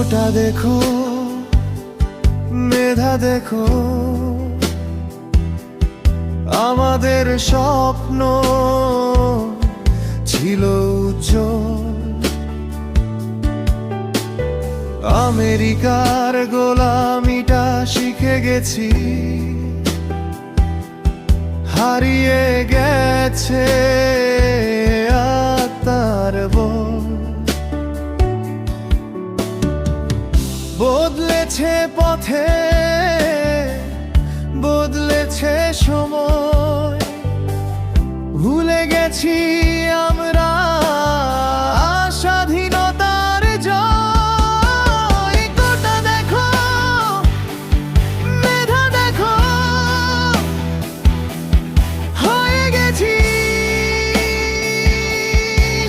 কোটা দেখো, মেধা দেখো, আমাদের স্বপ্ন ছিল উজ্জ্বল। আমেরিকার গোলামিটা শিখে গেছি, হারিয়ে গেছে আত্মার বল। বদলেছে পথে, বদলেছে সময়, ভুলে গেছি আমরা স্বাধীনতার জয়। কোটা দেখো, মেধা দেখো, হয়ে গেছি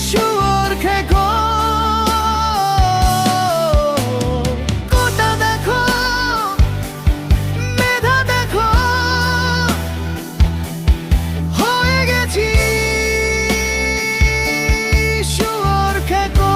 শুয়োর খেকো। কোটা দেখো, মেধা দেখো, হয়ে গেছি শুয়োর খেকো।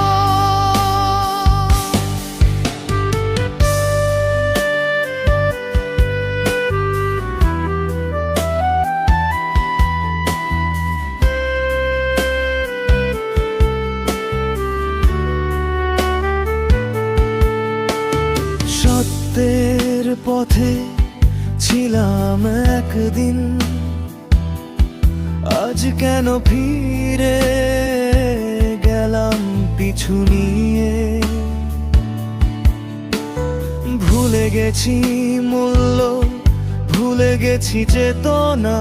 সত্যের পথে ছিলাম একদিন, আজ কেন ফিরে গেলাম পিছু নিয়ে। ভুলে গেছি মূল্য, ভুলে গেছি চেতনা,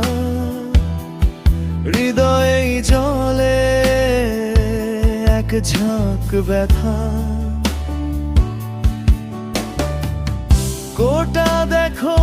হৃদয়ে জলে এক ঝাঁক ব্যথা। কোটা দেখো,